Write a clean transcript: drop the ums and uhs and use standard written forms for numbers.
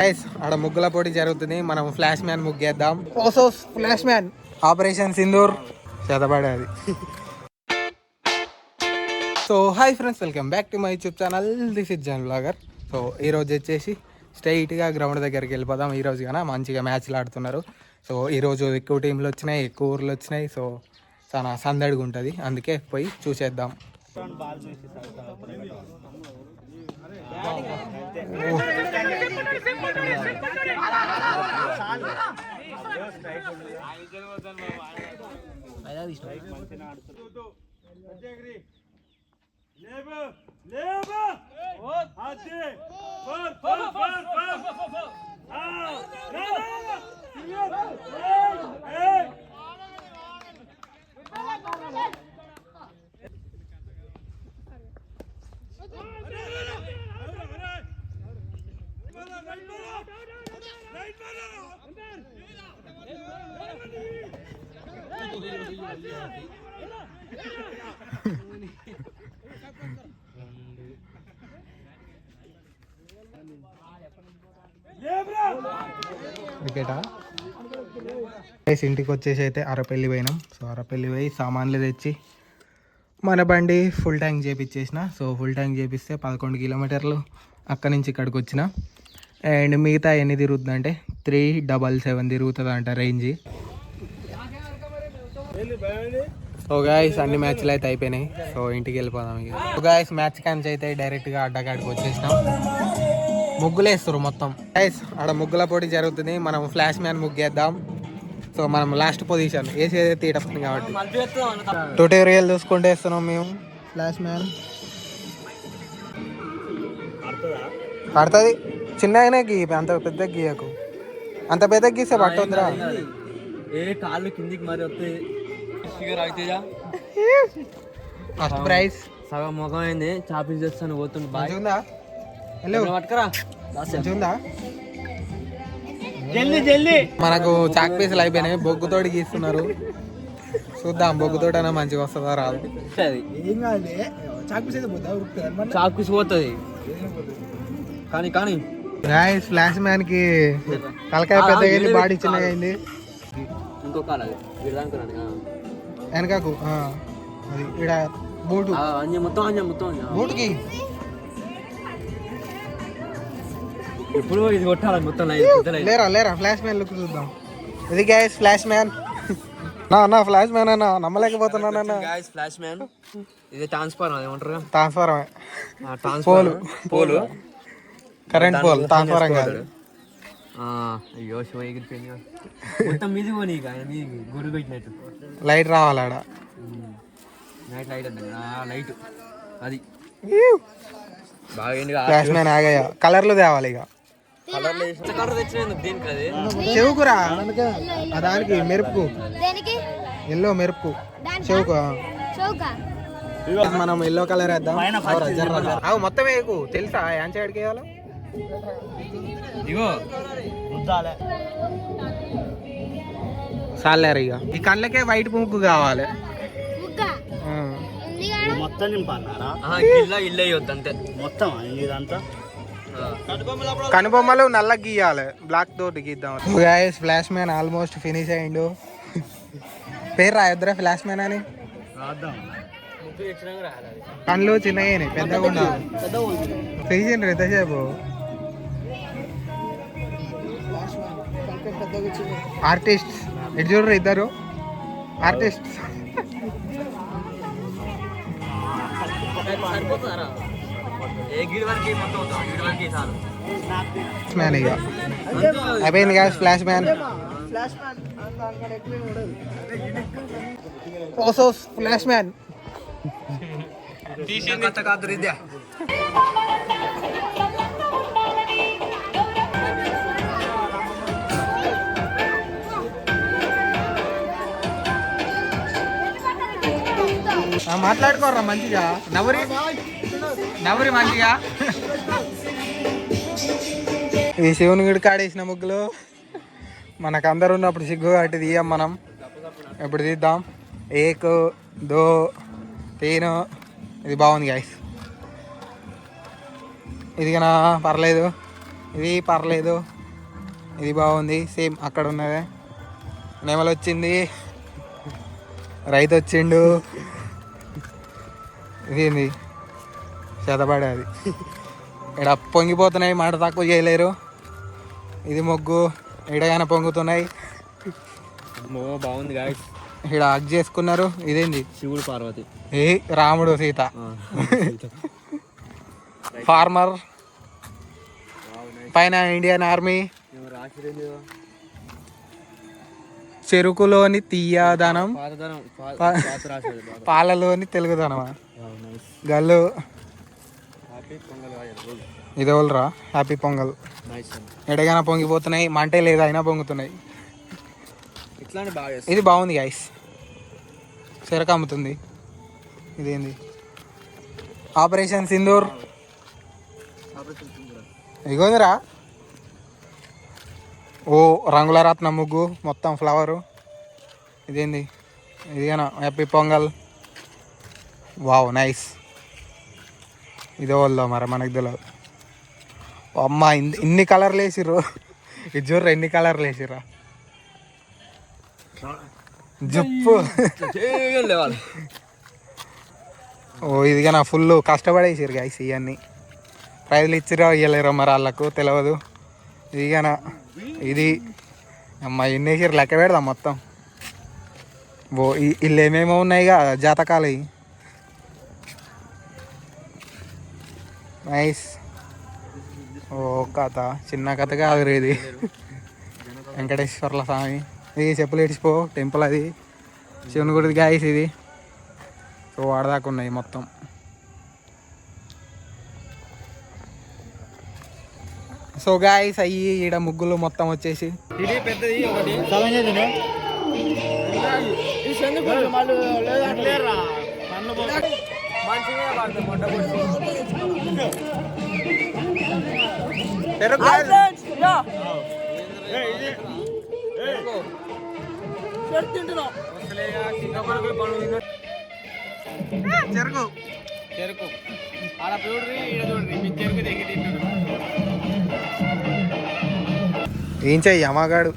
Guys ఆడ ముగ్గుల పోటీ జరుగుతుంది. మనం ఫ్లాష్ మ్యాన్ ముగ్గేద్దాం. ఫ్లాష్ మ్యాన్ ఆపరేషన్ సింధూర్ చేతబడేది. So hi friends, welcome back to my YouTube channel. This is John blogger. So ఈరోజు వచ్చేసి స్ట్రైట్గా గ్రౌండ్ దగ్గరికి వెళ్ళిపోదాం. ఈరోజు కన్నా మంచిగా మ్యాచ్లు ఆడుతున్నారు. సో ఈరోజు ఎక్కువ టీంలు వచ్చినాయి, ఎక్కువ ఊర్లు వచ్చినాయి. సో చాలా సందడిగా ఉంటుంది, అందుకే పోయి చూసేద్దాం. వికెటా ఇంటికి వచ్చేసి అయితే అరపల్లి పోయినాం. సో అరపల్లి పోయి సామాన్లు తెచ్చి మన బండి ఫుల్ ట్యాంక్ చేపించేసిన. సో ఫుల్ ట్యాంక్ చేపిస్తే 11 కిలోమీటర్లు అక్కడి నుంచి ఇక్కడికి వచ్చిన. అండ్ మిగతా ఎన్ని తిరుగుతుంది అంటే 377 తిరుగుతుంది అంట రేంజ్. సో గాయస్ అన్ని మ్యాచ్లు అయితే అయిపోయినాయి. సో ఇంటికి వెళ్ళిపోదాం ఇక. సో గాయస్ మ్యాచ్ క్యాన్స్ అయితే డైరెక్ట్గా అడ్డకాడికి వచ్చేసినాం. ముగ్గులు వేస్తారు మొత్తం. గాయస్ ఆడ ముగ్గుల పోటీ జరుగుతుంది. మనం ఫ్లాష్ మ్యాన్ ముగ్గేద్దాం. సో మనం లాస్ట్ పొజిషన్ వేసేది తీయటప్పుడు కాబట్టి ట్యూటోరియల్ చూసుకుంటే వేస్తున్నాం మేము. ఫ్లాష్ మ్యాన్ పడుతుంది, చిన్నగానే గీ, అంత పెద్ద గీయకు. అంత పెద్ద గీస్తే పట్టొద్దురా. కాళ్ళు కిందికి మరి వస్తాయి. ఫస్ట్ ప్రైజ్ సగం ముఖం అయింది, చాపింగ్ చేస్తాను పోతుంది. ఉందా పట్టుకరా ఉందా? జల్దీ జల్దీ. మనకు చాక్ పీసులు అయిపోయినాయి, బొగ్గుతోటి గీస్తున్నారు. చూద్దాం బొగ్గుతోటి అయినా మంచిగా వస్తుందా రాదు. చాక్ పీస్ పోతుంది కానీ కానీ గాయస్ ఫ్లాష్ మ్యాన్ కి తలకాయ పెద్ద అయింది, బాడీ చిన్నగా అయింది. ఇంకో కాలు వెనకకు అది ఇక్కడ బూటు మొత్తం బూటుకి ఎప్పుడు ఇది కొట్టాలి మొత్తం. లేరా ఫ్లాష్ మ్యాన్ లుక్ చూద్దాం. ఇది గ్యాస్ ఫ్లాష్ మ్యాన్. నా ఫ్లాష్ మ్యాన్ అన్న నమ్మలేకపోతున్నాను. ఫ్లాష్ మ్యాన్ ఇది ట్రాన్స్ఫార్మర్ ఏమంటారు? Transformer pole current pole, transformer కాదు. అయ్యో శివ ఎగిరిపోయింది మొత్తం మీది పోనీ గుడి పెట్టినట్టు. లైట్ రావాలి ఆడ. లైట్ లైట్ అది బాగా ఫ్లాష్ మ్యాన్ ఆగాయా. కలర్లు తేవాలి ఇక. చెవుకురా దానికి మెరుపు, ఎల్లో మెరుపు చెవుకు. మనం ఎల్లో కలర్ వేద్దాం. మొత్తం వేయకు, తెలుసా ఏం సైడ్కి వేయాలో. చాలేరు ఇక. ఈ కళ్ళకే వైట్ ముగ్గు కావాలి. మొత్తం కనుబొమ్మలు నల్ల గీయాలి, బ్లాక్ తోటి గీద్దాం. ఫ్లాష్ మ్యాన్ ఆల్మోస్ట్ ఫినిష్ అయ్యిండు. పేరు రాయొద్దురా ఫ్లాష్ మ్యాన్ అని. కళ్ళు చిన్నగా పెద్దగా ఉండాలి. చేసిండ్రు ఎంతసేపు. ఆర్టిస్ట్ ఎటు చూడరు ఇద్దరు ఆర్టిస్ట్. మ్యాన్ ఇక అయిపోయింది కదా ఫ్లాష్ మ్యాన్. ఫ్లాష్ మ్యాన్ మాట్లాడుకోరా మంచిగా. నవరి మంచిగా. ఈ శివుని గుడి కాడేసిన ముగ్గులు మనకు అందరు ఉన్నప్పుడు సిగ్గు కాబట్టి తీయం మనం. ఇప్పుడు తీద్దాం. 1 2 3. ఇది బాగుంది గైస్. ఇది కన్నా పర్లేదు. ఇది పర్లేదు, ఇది బాగుంది. సేమ్ అక్కడ ఉన్నదే. నెమలు వచ్చింది, రైతు వచ్చిండు. ఇదేంది శతపడే అది. ఇక్కడ పొంగిపోతున్నాయి, మాట తక్కువ చేయలేరు. ఇది మొగ్గు, ఇడగానే పొంగుతున్నాయి. బాగుంది గాయస్. ఇక్కడ హగ్ చేసుకున్నారు. ఇదేంది శివుడు పార్వతి, ఏ రాముడు సీత. ఫార్మర్ పైన ఇండియన్ ఆర్మీ. చెరుకులోని తీయదనం, పాలలోని తెలుగుదనమా. గల్లు ఇది వాళ్ళరా హ్యాపీ పొంగల్. ఎడగానే పొంగిపోతున్నాయి, మంటే లేదా అయినా పొంగుతున్నాయి. ఇది బాగుంది గైస్, చెరకు అమ్ముతుంది. ఇదేంది ఆపరేషన్ సింధూర్. ఇగోందిరా, ఓ రంగుల రత్న ముగ్గు, మొత్తం ఫ్లవరు. ఇదేంది ఇదేనా హ్యాపీ పొంగల్. Wow nice. ఇదే వాళ్ళు మరి మనకు తెలియదు. అమ్మ ఇన్ని కలర్లు వేసిర్రు. ఇది చూర్రా ఎన్ని కలర్లు వేసిర్రా. జుప్పు ఓ ఇదిగా నా ఫుల్ కష్టపడేసారు గైస్. ఇవన్నీ ప్రైజ్లు ఇచ్చిరా ఇవ్వలేరు మరి వాళ్ళకు తెలియదు. ఇదిగానా ఇది అమ్మ ఎన్ని వేసారు లెక్క పెడదాం మొత్తం. ఓ వీళ్ళు ఏమేమో ఉన్నాయిగా జాతకాలు. నైస్. ఓ కథ, చిన్న కథ కాదు ఇది. వెంకటేశ్వర్ల స్వామి. ఇది చెప్పులు ఇడిచిపో టెంపుల్, అది శివుని గుడి గాయస్ ఇది. సో వాడదాకా ఉన్నాయి మొత్తం. సో గాయస్ అయ్యి ఈడ ముగ్గులు మొత్తం వచ్చేసి ఇది పెద్దది ఒకటి. చెరుకు చెరుకు ఆడ చూడ్రి, ఈడ చూడ్రి, మీ చెరుకు తెగి తింటున్నాడు. ఏం చెయ్యి అమ్మగాడు.